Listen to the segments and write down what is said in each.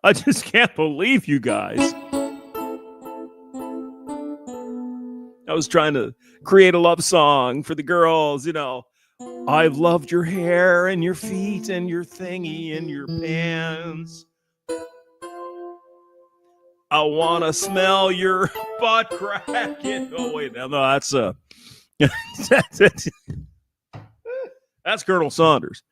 I just can't believe you guys. I was trying to create a love song for the girls, you know. I've loved your hair and your feet and your thingy and your pants. I want to smell your butt crack. Oh, wait. No, that's that's Colonel Saunders.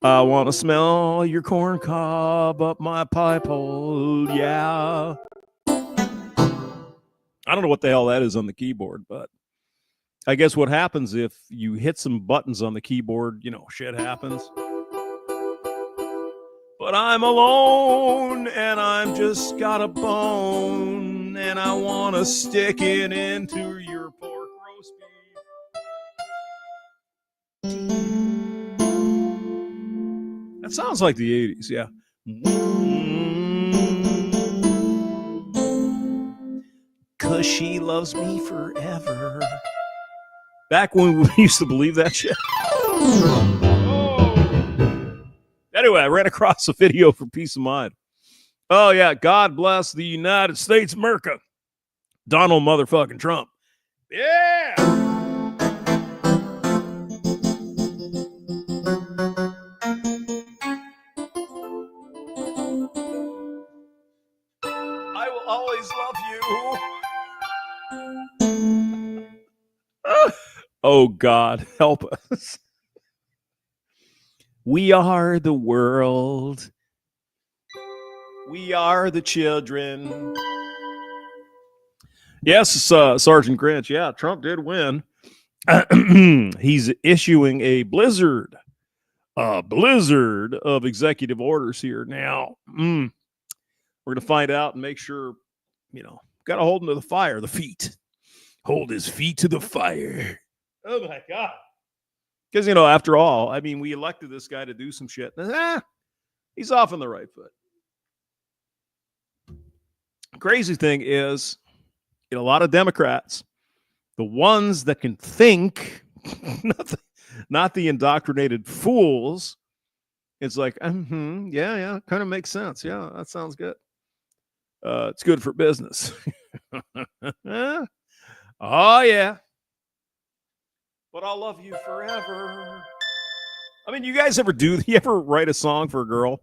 I want to smell your corn cob up my pipe hole. Yeah. I don't know what the hell that is on the keyboard, but I guess what happens if you hit some buttons on the keyboard, you know, shit happens. But I'm alone and I'm just got a bone and I want to stick it into your pork roast beef. That sounds like the 80s, yeah. Cause she loves me forever. Back when we used to believe that shit. Anyway, I ran across a video for Peace of Mind. Oh, yeah. God bless the United States of America. Donald motherfucking Trump. Yeah. I will always love you. Oh, God, help us. We are the world. We are the children. Yes, Sergeant Grinch. Yeah, Trump did win. He's issuing a blizzard of executive orders here now. We're going to find out and make sure, you know, got to hold him to the fire, the feet. Hold his feet to the fire. Oh, my God. Because, you know, after all, I mean, we elected this guy to do some shit. He's off on the right foot. Crazy thing is, you know, a lot of Democrats, the ones that can think, not the indoctrinated fools, it's like, yeah, kind of makes sense. Yeah, that sounds good. It's good for business. Oh, yeah. But I'll love you forever. I mean, you ever write a song for a girl?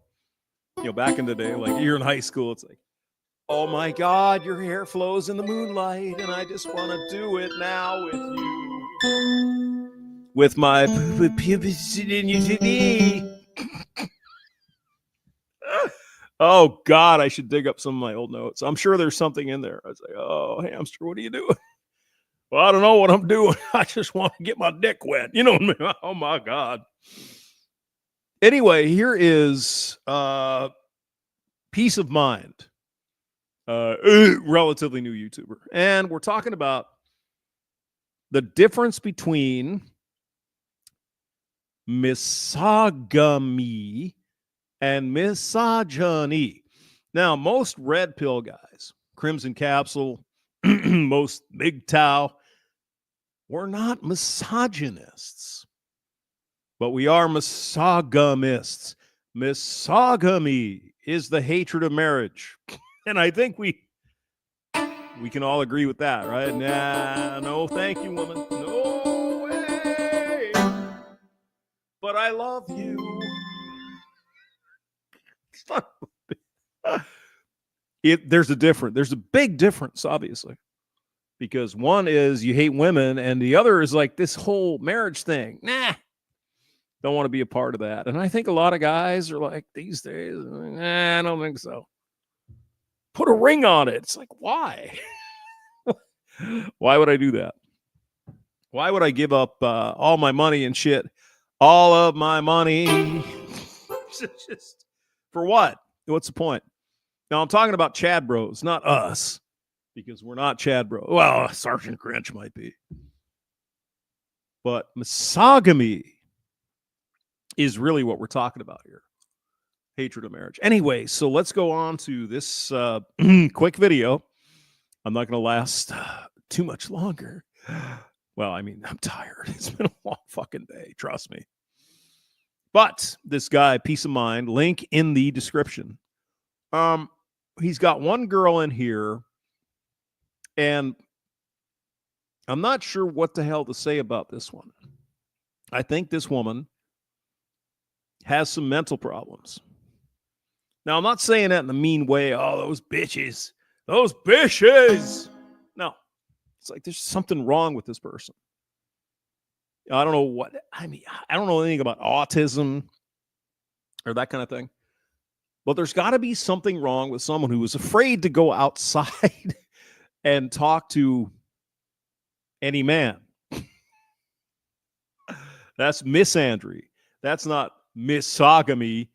You know, back in the day, like you're in high school, it's like, oh my God, your hair flows in the moonlight, and I just want to do it now with you. With my pubis in your titty. Oh God, I should dig up some of my old notes. I'm sure there's something in there. I was like, oh, hamster, what are you doing? Well, I don't know what I'm doing. I just want to get my dick wet. You know what I mean? Oh my God. Anyway, here is Peace of Mind. Relatively new YouTuber. And we're talking about the difference between misogamy and misogyny. Now, most red pill guys, Crimson Capsule, most Big Tau, we're not misogynists, but we are misogamists. Misogamy is the hatred of marriage. And I think we can all agree with that, right? Nah, no, thank you, woman. No way. But I love you. There's a big difference, obviously. Because one is you hate women, and the other is like this whole marriage thing. Nah, don't want to be a part of that. And I think a lot of guys are like these days, nah, I don't think so. Put a ring on it. It's like, why? Why would I do that? Why would I give up all my money and shit? All of my money. Just for what? What's the point? Now, I'm talking about Chad bros, not us. Because we're not Chad bro. Well, Sergeant Grinch might be. But misogamy is really what we're talking about here. Hatred of marriage. Anyway, so let's go on to this quick video. I'm not going to last too much longer. Well, I mean, I'm tired. It's been a long fucking day. Trust me. But this guy, Peace of Mind, link in the description. he's got one girl in here, and I'm not sure what the hell to say about this one. I think this woman has some mental problems. Now, I'm not saying that in a mean way. Oh, those bitches. Those bitches. No. It's like there's something wrong with this person. I don't know what, I mean, I don't know anything about autism or that kind of thing. But there's got to be something wrong with someone who is afraid to go outside and talk to any man. That's misandry. That's not misogamy.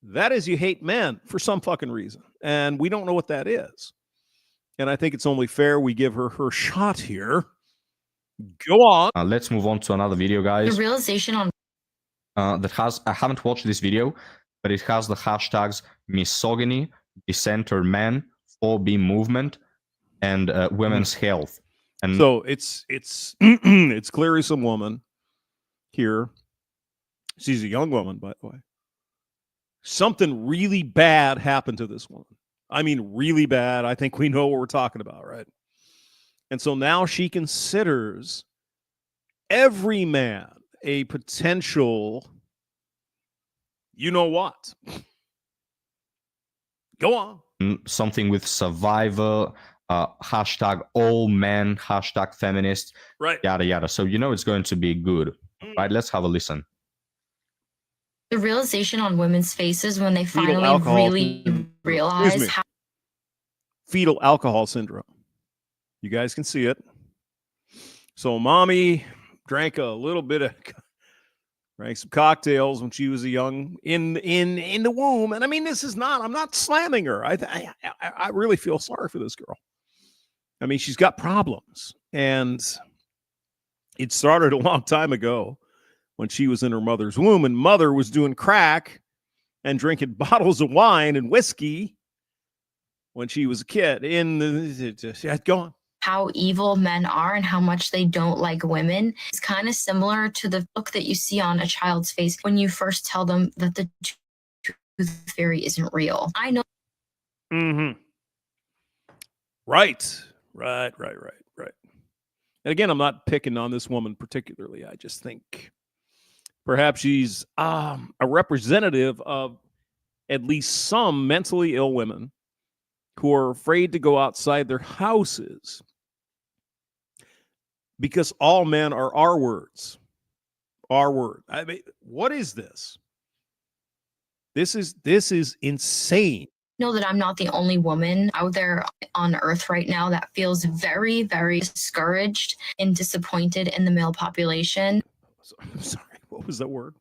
That is you hate men for some fucking reason. And we don't know what that is. And I think it's only fair we give her her shot here. Go on. Let's move on to another video, guys. The realization on that has, I haven't watched this video, but it has the hashtags misogyny, dissenter men, 4B movement, and women's health. And so it's it's clearly some woman here. She's a young woman, by the way. Something really bad happened to this woman. I mean, really bad. I think we know what we're talking about, right? And so now she considers every man a potential, you know what? Go on. something with survivor, hashtag all men, hashtag feminist, right? Yada, yada. So you know it's going to be good, right? Let's have a listen. the realization on women's faces when they Fetal finally alcohol really syndrome. realize how Fetal alcohol syndrome. You guys can see it. So mommy drank a little bit of, drank some cocktails when she was a young in the womb. And I mean, this is not, I'm not slamming her. I really feel sorry for this girl. I mean, she's got problems, and it started a long time ago when she was in her mother's womb, and mother was doing crack and drinking bottles of wine and whiskey when she was a kid. Go on. how evil men are and how much they don't like women. It's kind of similar to the look that you see on a child's face when you first tell them that the tooth fairy isn't real. I know. Mm-hmm. Right. And again, I'm not picking on this woman particularly. I just think perhaps she's a representative of at least some mentally ill women who are afraid to go outside their houses because all men are our words. Our word. I mean, what is this? This is insane. Know that I'm not the only woman out there on earth right now that feels very, very discouraged and disappointed in the male population. I'm sorry, what was that word?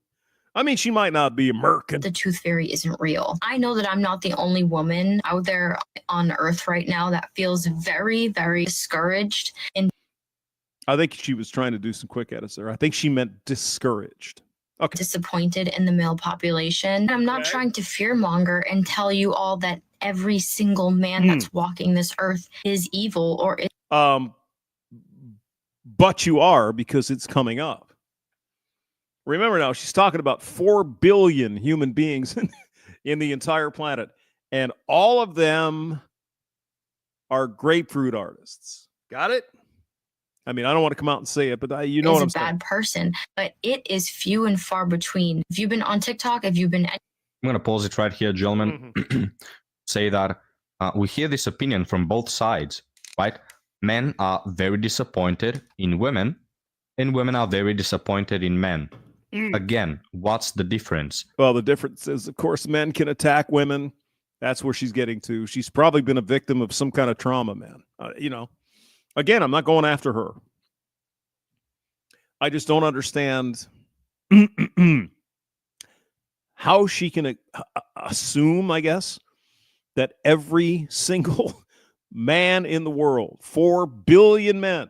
I mean, she might not be American. The tooth fairy isn't real. I know that I'm not the only woman out there on earth right now that feels very, very discouraged. And I think she was trying to do some quick edits there. I think she meant discouraged. Okay. Disappointed in the male population. I'm not trying to fearmonger and tell you all that every single man that's walking this earth is evil or is. But you are, because it's coming up. Remember now, she's talking about 4 billion human beings in the entire planet, and all of them are grapefruit artists. Got it? I mean, I don't want to come out and say it, but you know what I'm saying. Is a bad person, but it is few and far between. If you've been on TikTok, if you've been... I'm going to pause it right here, gentlemen. Say that we hear this opinion from both sides, right? Men are very disappointed in women, and women are very disappointed in men. Again, what's the difference? Well, the difference is, of course, men can attack women. That's where she's getting to. She's probably been a victim of some kind of trauma, man. You know. Again, I'm not going after her. I just don't understand how she can assume, I guess, that every single man in the world, 4 billion men,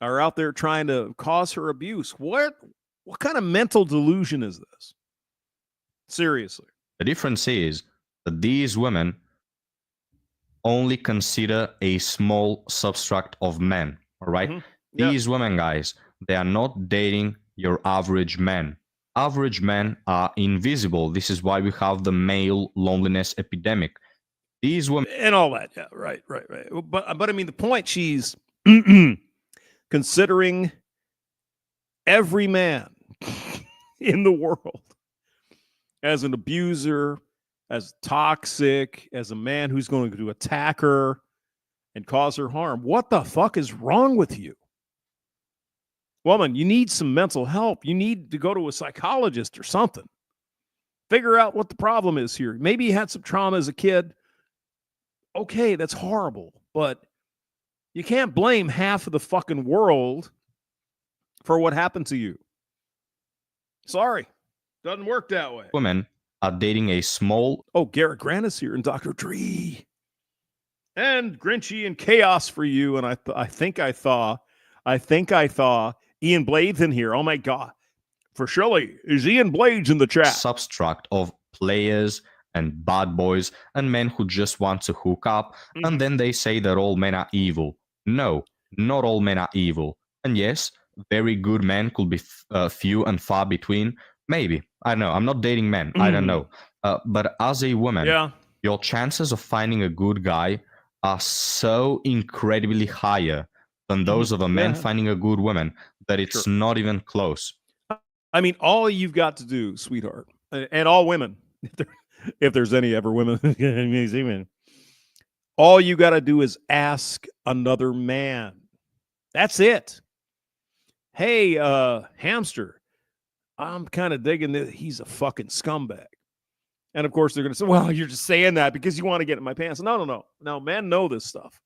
are out there trying to cause her abuse. What kind of mental delusion is this? Seriously. The difference is that these women only consider a small subtract of men, all right? These women, guys, they are not dating your average men. Average men are invisible. This is why we have the male loneliness epidemic. These women and all that. Yeah, right. But I mean, the point, she's considering every man in the world as an abuser, as toxic, as a man who's going to attack her and cause her harm. What the fuck is wrong with you? Woman, you need some mental help. You need to go to a psychologist or something. Figure out what the problem is here. Maybe you had some trauma as a kid. Okay, that's horrible, but you can't blame half of the fucking world for what happened to you. Sorry, doesn't work that way. women are dating a small. Oh, Garrett Grant is here and Dr. Dre. And Grinchy and Chaos for you. And I think I saw Ian Blades in here. Oh my God. For Shirley, is Ian Blades in the chat? Substract of players and bad boys and men who just want to hook up, and then they say that all men are evil. No, not all men are evil. And yes, very good men could be few and far between. Maybe. I don't know. I'm not dating men. I don't know. But as a woman, your chances of finding a good guy are so incredibly higher than those of a man finding a good woman that it's not even close. I mean, all you've got to do, sweetheart, and all women, if there's any ever women, all you got to do is ask another man. That's it. Hey, hamster, I'm kind of digging that he's a fucking scumbag. And of course, they're going to say, well, you're just saying that because you want to get in my pants. No. Men know this stuff.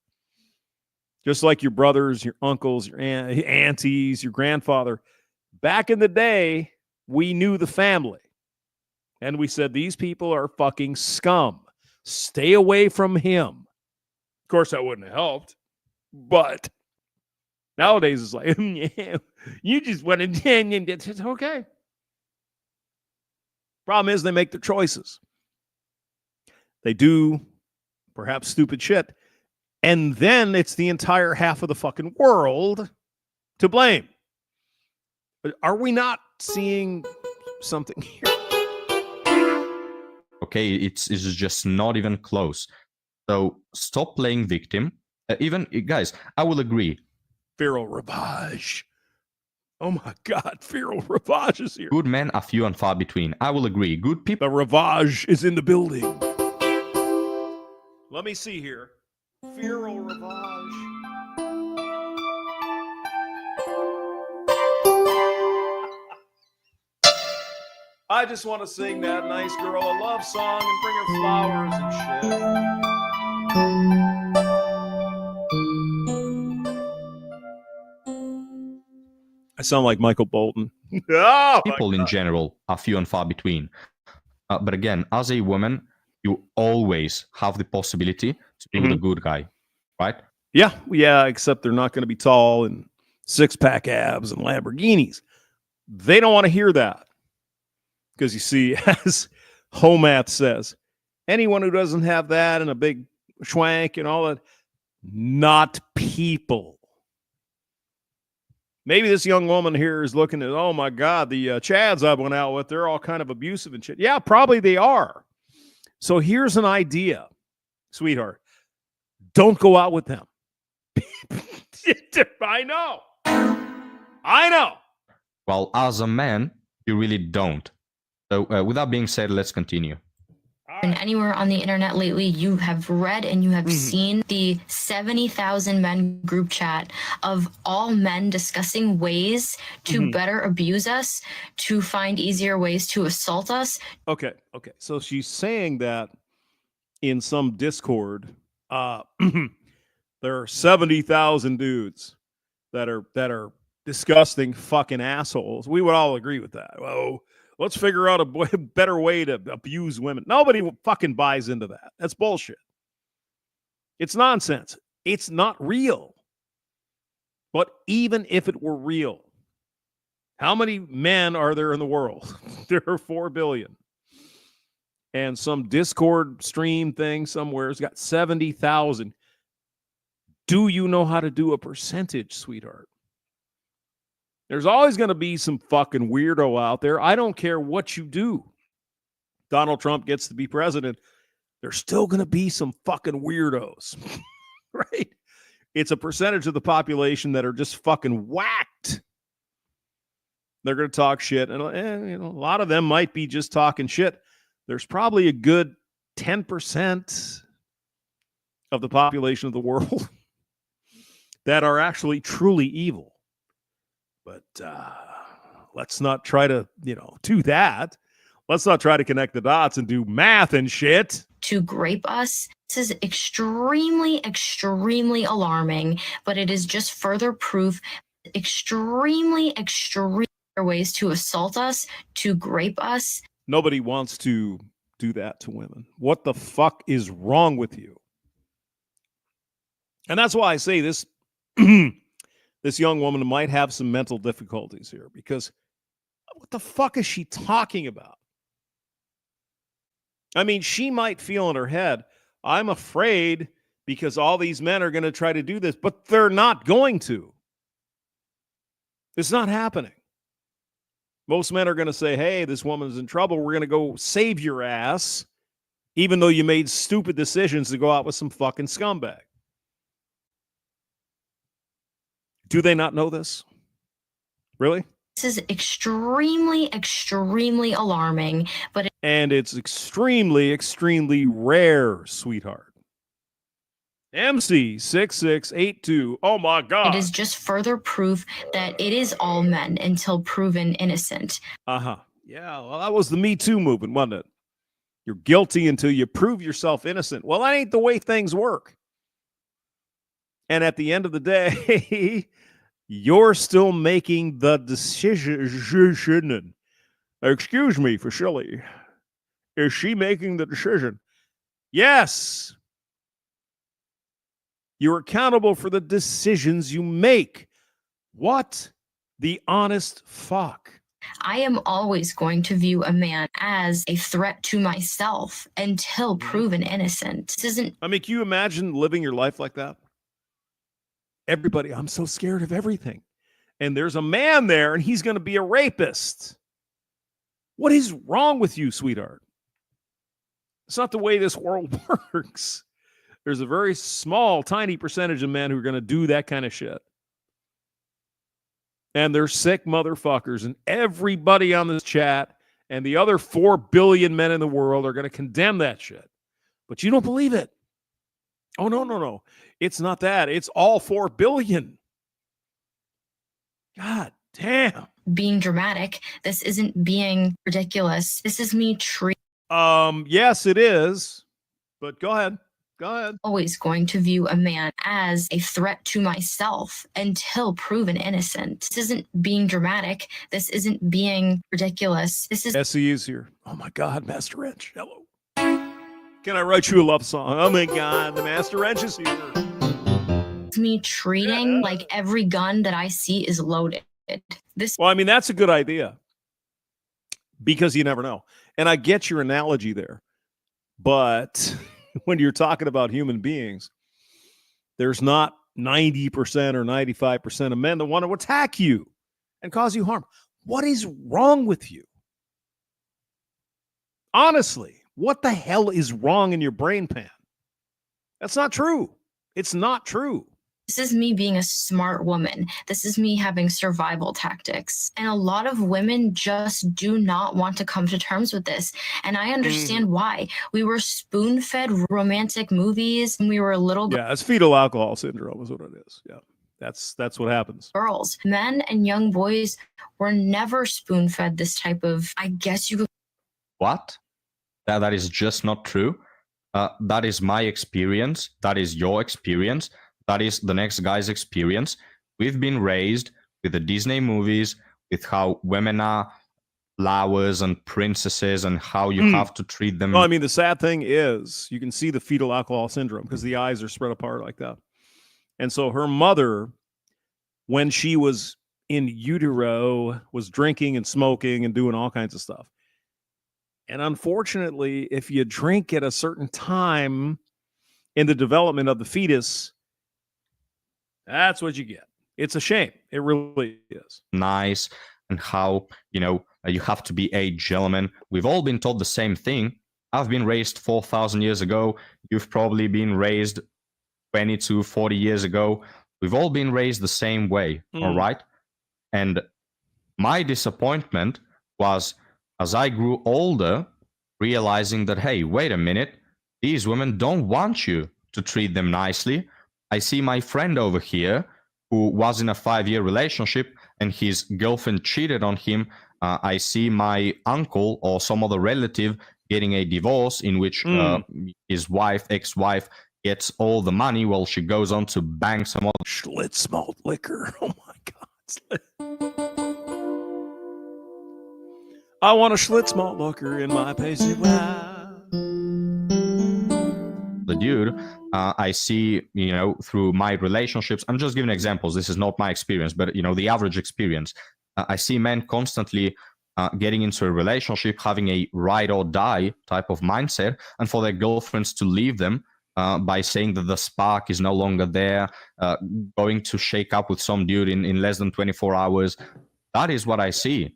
Just like your brothers, your uncles, your aunties, your grandfather. Back in the day, we knew the family. And we said, these people are fucking scum. Stay away from him. Of course, that wouldn't have helped. But nowadays, it's like, you just want to, it's okay. Problem is, they make their choices. They do perhaps stupid shit. And then it's the entire half of the fucking world to blame. Are we not seeing something here? Okay, it's just not even close. So stop playing victim. Even, guys, I will agree. Feral Ravage. Oh my God, Feral Ravage is here. Good men are few and far between. I will agree. Good people. The Ravage is in the building. Let me see here. Feral Ravage. I just want to sing that nice girl a love song and bring her flowers and shit. I sound like Michael Bolton. People in general are few and far between. But again, as a woman, you always have the possibility to be with a good guy, right? Yeah, except they're not going to be tall and six-pack abs and Lamborghinis. They don't want to hear that. Because you see, as Homath says, anyone who doesn't have that and a big schwank and all that, not people. Maybe this young woman here is looking at, oh my God, the Chads I went out with, they're all kind of abusive and shit. Yeah, probably they are. So here's an idea, sweetheart. Don't go out with them. I know. Well, as a man, you really don't. So with that being said, let's continue. And anywhere on the internet lately, you have read and you have seen the 70,000 men group chat of all men discussing ways to better abuse us, to find easier ways to assault us. Okay. So she's saying that in some Discord, there are 70,000 dudes that are disgusting fucking assholes. We would all agree with that. Well, let's figure out a better way to abuse women. Nobody fucking buys into that. That's bullshit. It's nonsense. It's not real. But even if it were real, how many men are there in the world? There are 4 billion. And some Discord stream thing somewhere has got 70,000. Do you know how to do a percentage, sweetheart? There's always going to be some fucking weirdo out there. I don't care what you do. Donald Trump gets to be president. there's still going to be some fucking weirdos, right? It's a percentage of the population that are just fucking whacked. They're going to talk shit. And a lot of them might be just talking shit. There's probably a good 10% of the population of the world that are actually truly evil. But let's not try to, do that. Let's not try to connect the dots and do math and shit. To grape us. This is extremely, extremely alarming, but it is just further proof extremely ways to assault us, to grape us. Nobody wants to do that to women. What the fuck is wrong with you? And that's why I say this this young woman might have some mental difficulties here, because what the fuck is she talking about? I mean, she might feel in her head, I'm afraid because all these men are going to try to do this, but they're not going to. It's not happening. Most men are going to say, hey, this woman's in trouble. We're going to go save your ass, even though you made stupid decisions to go out with some fucking scumbag. Do they not know this? Really? This is extremely, extremely alarming, but and it's extremely, extremely rare, sweetheart. MC6682. Oh my God. It is just further proof that it is all men until proven innocent. Uh-huh. Yeah, well, that was the Me Too movement, wasn't it? You're guilty until you prove yourself innocent. Well, that ain't the way things work. And at the end of the day, you're still making the decision. Excuse me for Shelley. Is she making the decision? Yes. You're accountable for the decisions you make. What the honest fuck? I am always going to view a man as a threat to myself until proven innocent. This isn't. I mean, can you imagine living your life like that? Everybody, I'm so scared of everything. And there's a man there and he's going to be a rapist. What is wrong with you, sweetheart? It's not the way this world works. There's a very small, tiny percentage of men who are going to do that kind of shit. And they're sick motherfuckers. And everybody on this chat and the other 4 billion men in the world are going to condemn that shit. But you don't believe it. Oh, no. It's not that. It's all 4 billion. God damn. Being dramatic. This isn't being ridiculous. This is me yes, it is. But go ahead. Always going to view a man as a threat to myself until proven innocent. This isn't being dramatic. This isn't being ridiculous. This is SE is here. Oh my God, Master Wrench. Hello. Can I write you a love song? Oh my God, the Master Wrench is here. It's me treating like every gun that I see is loaded. Well, I mean, that's a good idea because you never know. And I get your analogy there. But when you're talking about human beings, there's not 90% or 95% of men that want to attack you and cause you harm. What is wrong with you? Honestly, what the hell is wrong in your brain pan? That's not true. It's not true. This is me being a smart woman. This is me having survival tactics. And a lot of women just do not want to come to terms with this. And I understand why. We were spoon-fed romantic movies when we were little girls. Yeah, it's fetal alcohol syndrome is what it is. Yeah, that's what happens. Girls, men and young boys were never spoon-fed this type of, I guess you could. What? That is just not true. That is my experience. That is your experience. That is the next guy's experience. We've been raised with the Disney movies, with how women are flowers and princesses and how you have to treat them. Well, I mean, the sad thing is you can see the fetal alcohol syndrome because the eyes are spread apart like that. And so her mother, when she was in utero, was drinking and smoking and doing all kinds of stuff. And unfortunately, if you drink at a certain time in the development of the fetus, that's what you get. It's a shame. It really is. Nice. And how, you have to be a gentleman. We've all been told the same thing. I've been raised 4,000 years ago. You've probably been raised 20 to 40 years ago. We've all been raised the same way, all right? And my disappointment was, as I grew older, realizing that, hey, wait a minute, these women don't want you to treat them nicely. I see my friend over here who was in a 5-year relationship and his girlfriend cheated on him. I see my uncle or some other relative getting a divorce in which his wife, ex-wife, gets all the money while she goes on to bang some other Schlitz malt liquor. Oh my God. I want a Schlitz malt liquor in my pasty. the dude. I see, through my relationships, I'm just giving examples. This is not my experience, but, the average experience. I see men constantly getting into a relationship, having a ride or die type of mindset, and for their girlfriends to leave them by saying that the spark is no longer there, going to shake up with some dude in less than 24 hours. That is what I see,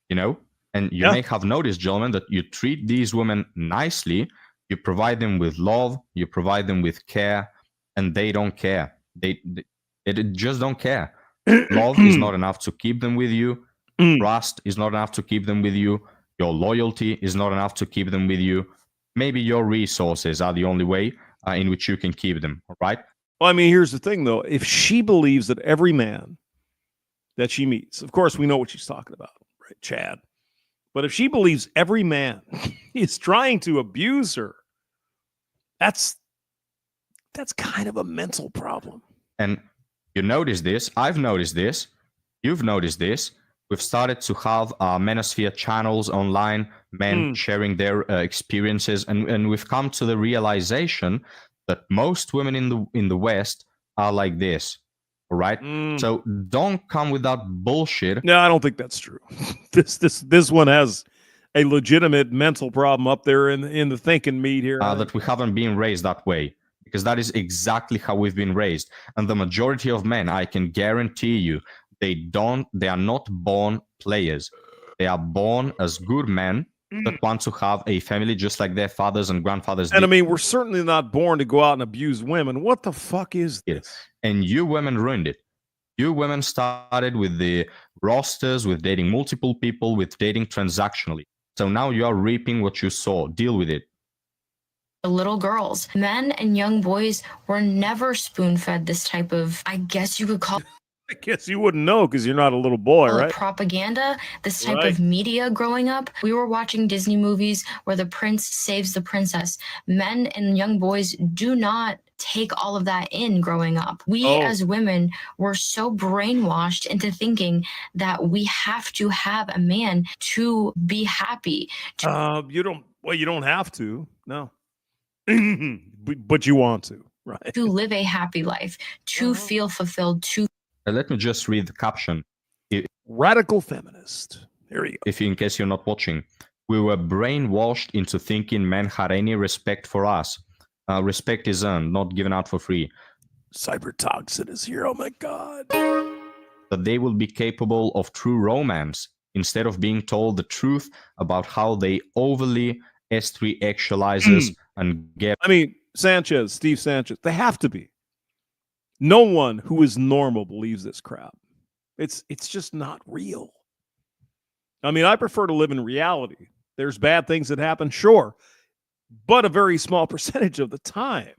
And you may have noticed, gentlemen, that you treat these women nicely, you provide them with love, you provide them with care, and they don't care. They just don't care. Love is not enough to keep them with you. Trust is not enough to keep them with you. Your loyalty is not enough to keep them with you. Maybe your resources are the only way in which you can keep them, all right? Well, I mean, here's the thing, though. If she believes that every man that she meets, of course, we know what she's talking about, right, Chad? But if she believes every man is trying to abuse her, that's kind of a mental problem. And you notice this. I've noticed this. You've noticed this. We've started to have manosphere channels online, men sharing their experiences, and we've come to the realization that most women in the West are like this. All right. So don't come with that bullshit. No, I don't think that's true. This one has a legitimate mental problem up there in the thinking meat here. That we haven't been raised that way, because that is exactly how we've been raised. And the majority of men, I can guarantee you, they are not born players. They are born as good men that want to have a family just like their fathers and grandfathers and did. I mean, we're certainly not born to go out and abuse women. What the fuck is this? And you women ruined it. You women started with the rosters, with dating multiple people, with dating transactionally. So now you are reaping what you sow. Deal with it. Little girls, men and young boys were never spoon-fed this type of, I guess you could call I guess you wouldn't know because you're not a little boy, right? Propaganda, this type of media growing up. We were watching Disney movies where the prince saves the princess. Men and young boys do not take all of that in growing up. We as women were so brainwashed into thinking that we have to have a man to be happy. You don't have to. No. But you want to, right? To live a happy life, to feel fulfilled, to Let me just read the caption. Radical feminist. Here you go. In case you're not watching, we were brainwashed into thinking men had any respect for us. Respect is earned, not given out for free. Cybertoxin is here. Oh my God. That they will be capable of true romance instead of being told the truth about how they overly S3 actualizes and get. I mean, Steve Sanchez, they have to be. No one who is normal believes this crap. It's just not real. I mean, I prefer to live in reality. There's bad things that happen, sure, but a very small percentage of the time.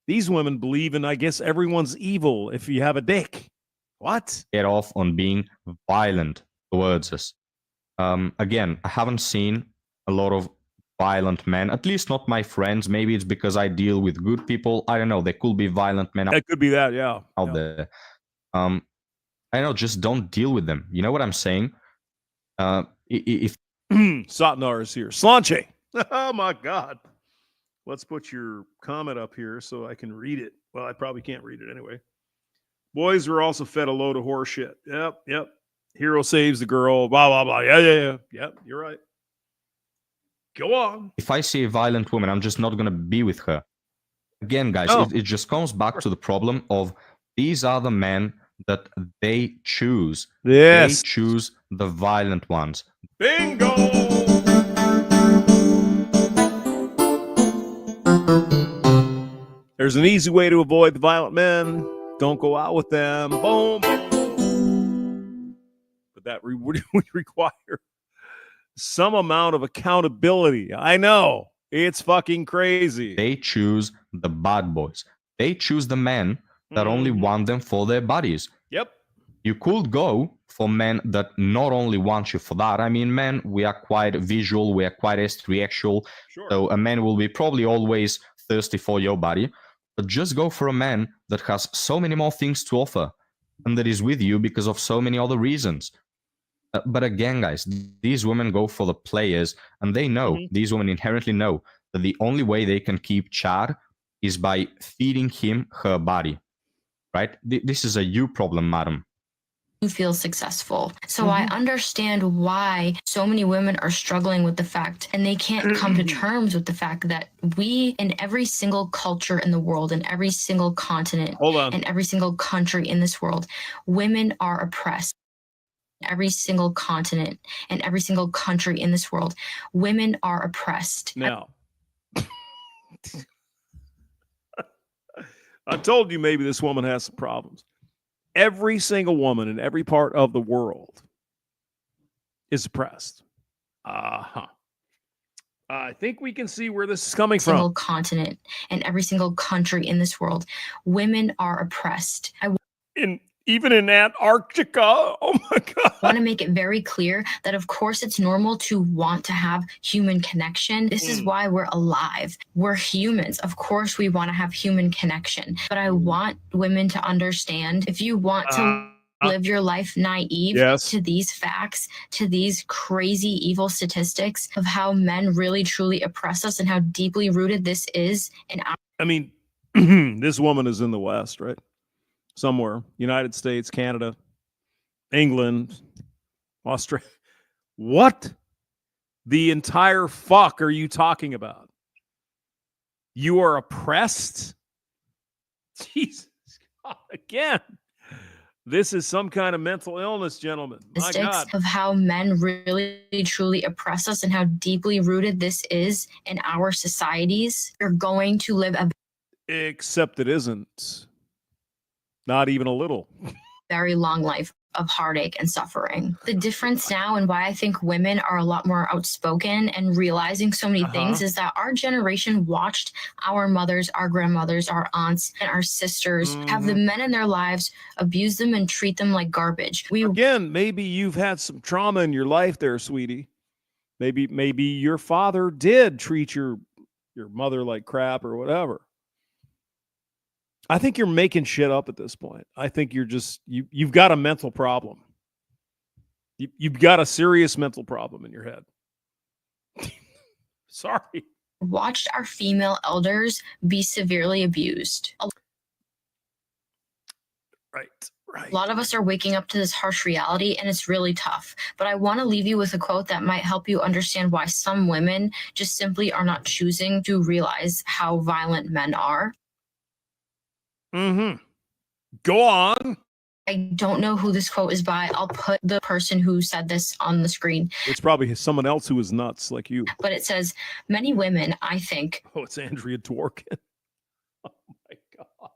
These women believe in, I guess, everyone's evil if you have a dick. What? Get off on being violent towards us. Again, I haven't seen a lot of violent men, at least not my friends. Maybe it's because I deal with good people. I don't know. There could be violent men It could be that, yeah. out there. I know, just don't deal with them. You know what I'm saying? If Satnar is here. Slanche. Oh my God. Let's put your comment up here so I can read it. Well, I probably can't read it anyway. Boys were also fed a load of horse shit. Yep. Hero saves the girl. Blah, blah, blah. Yeah. Yep, you're right. Go on. If I see a violent woman, I'm just not going to be with her. Again, guys, it just comes back to the problem of these are the men that they choose. Yes. They choose the violent ones. Bingo! There's an easy way to avoid the violent men. Don't go out with them. Boom. But that would require some amount of accountability. I know. It's fucking crazy. They choose the bad boys. They choose the men that only want them for their bodies. Yep. You could go for men that not only want you for that. I mean, men, we are quite visual, we are quite extriasexual. Sure. So a man will be probably always thirsty for your body. But just go for a man that has so many more things to offer and that is with you because of so many other reasons. But again, guys, these women go for the players, and they know, these women inherently know that the only way they can keep Chad is by feeding him her body, right? This is a you problem, madam. You feel successful. So I understand why so many women are struggling with the fact, and they can't come to terms with the fact that we, in every single culture in the world, in every single continent, in every single country in this world, women are oppressed. Every single continent and every single country in this world, women are oppressed. Now, I told you maybe this woman has some problems. Every single woman in every part of the world is oppressed. I think we can see where this is coming from. Single continent and every single country in this world, women are oppressed. Even in Antarctica. Oh my God. I want to make it very clear that, of course, it's normal to want to have human connection. This is why we're alive. We're humans. Of course, we want to have human connection. But I want women to understand, if you want to live your life naive to these facts, to these crazy, evil statistics of how men really, truly oppress us and how deeply rooted this is in our— I mean, this woman is in the West, right? Somewhere, United States, Canada, England, Australia. What the entire fuck are you talking about? You are oppressed? Jesus God, again. This is some kind of mental illness, gentlemen. My God. Of how men really, truly oppress us and how deeply rooted this is in our societies. You're going to live a— Except it isn't. Not even a little. Very long life of heartache and suffering. The difference now and why I think women are a lot more outspoken and realizing so many things is that our generation watched our mothers, our grandmothers, our aunts, and our sisters have the men in their lives abuse them and treat them like garbage. Again, maybe you've had some trauma in your life there, sweetie. Maybe your father did treat your mother like crap or whatever. I think you're making shit up at this point. I think you're just, you've got a mental problem. You've got a serious mental problem in your head. Sorry. Watched our female elders be severely abused. Right. A lot of us are waking up to this harsh reality, and it's really tough. But I want to leave you with a quote that might help you understand why some women just simply are not choosing to realize how violent men are. Go on. I don't know who this quote is by. I'll put the person who said this on the screen. It's probably someone else who is nuts like you. But it says, many women, I think. Oh, it's Andrea Dworkin. Oh my God.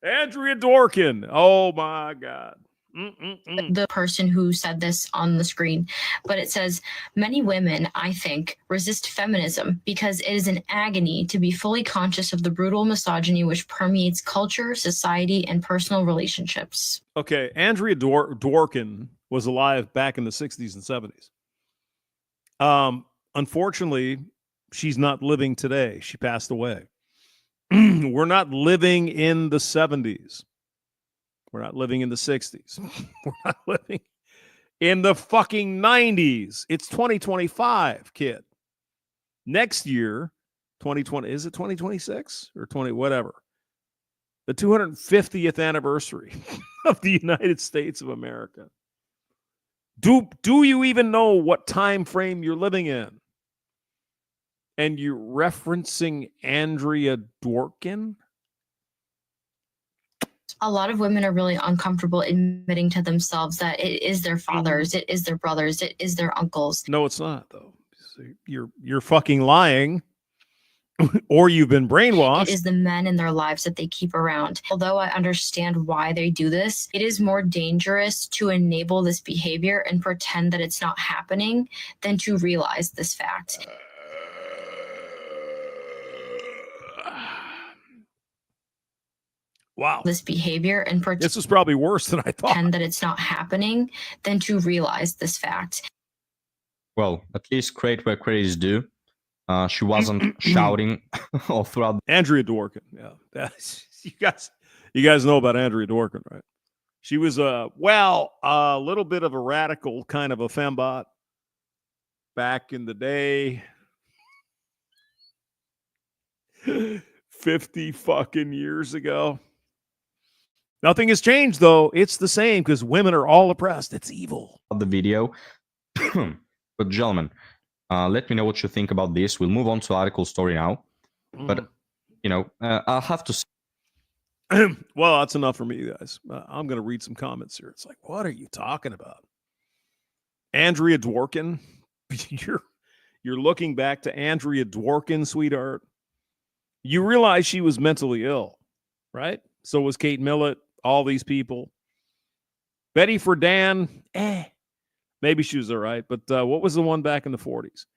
Andrea Dworkin. Oh my God. The person who said this on the screen, but it says, many women, I think, resist feminism because it is an agony to be fully conscious of the brutal misogyny which permeates culture, society, and personal relationships. Okay, Andrea Dworkin was alive back in the 60s and 70s. Unfortunately, she's not living today. She passed away. We're not living in the 70s. We're not living in the 60s. We're not living in the fucking 90s. It's 2025, kid. Next year, 2020, is it 2026 or 20, whatever? The 250th anniversary of the United States of America. Do you even know what time frame you're living in? And you're referencing Andrea Dworkin? A lot of women are really uncomfortable admitting to themselves that it is their fathers, it is their brothers, it is their uncles. No, it's not, though. You're fucking lying. or you've been It brainwashed. is the men in their lives that they keep around. Although I understand why they do this, it is more dangerous to enable this behavior and pretend that it's not happening than to realize this fact. Wow. This behavior and This is probably worse than I thought. pretend that it's not happening than to realize this fact. Well, at least credit where credit is due. She wasn't shouting all throughout. Andrea Dworkin. Yeah. You guys know about Andrea Dworkin, right? She was a little bit of a radical kind of a fembot back in the day. 50 fucking years ago. Nothing has changed, though. It's the same because women are all oppressed. It's evil. The video. But gentlemen, let me know what you think about this. We'll move on to article story now. But, I'll have to say. Well, that's enough for me, guys. I'm going to read some comments here. It's like, what are you talking about? Andrea Dworkin? You're looking back to Andrea Dworkin, sweetheart. You realize she was mentally ill, right? So was Kate Millett, all these people. Betty Friedan, maybe she was all right. But what was the one back in the 40s?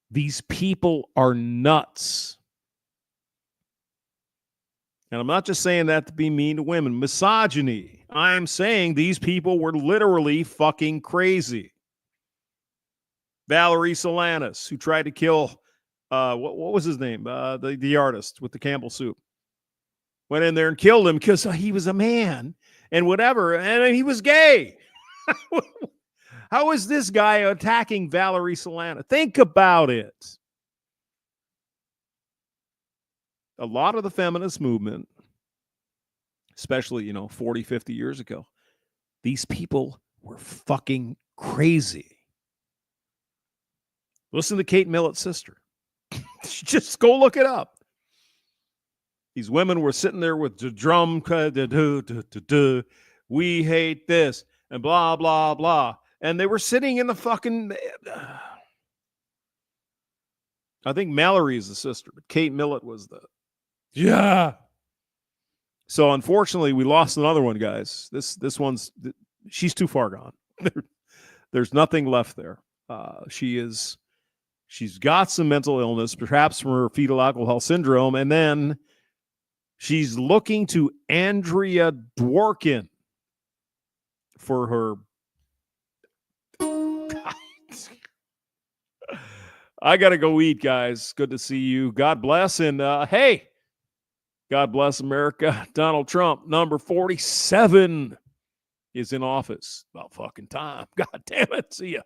These people are nuts. And I'm not just saying that to be mean to women. Misogyny. I'm saying these people were literally fucking crazy. Valerie Solanas, who tried to kill, what was his name? The artist with the Campbell soup. Went in there and killed him because he was a man and whatever, and he was gay. How is this guy attacking Valerie Solanas? Think about it. A lot of the feminist movement, especially, 40, 50 years ago, these people were fucking crazy. Listen to Kate Millett's sister. Just go look it up. These women were sitting there with the drum, we hate this, and blah, blah, blah. And they were sitting in the fucking... I think Mallory is the sister, but Kate Millett was the... Yeah. So unfortunately, we lost another one, guys. This one's... She's too far gone. There's nothing left there. She's got some mental illness, perhaps from her fetal alcohol syndrome, and then she's looking to Andrea Dworkin for her. I got to go eat, guys. Good to see you. God bless. And hey, God bless America. Donald Trump, number 47, is in office. About fucking time. God damn it. See ya.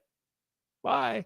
Bye.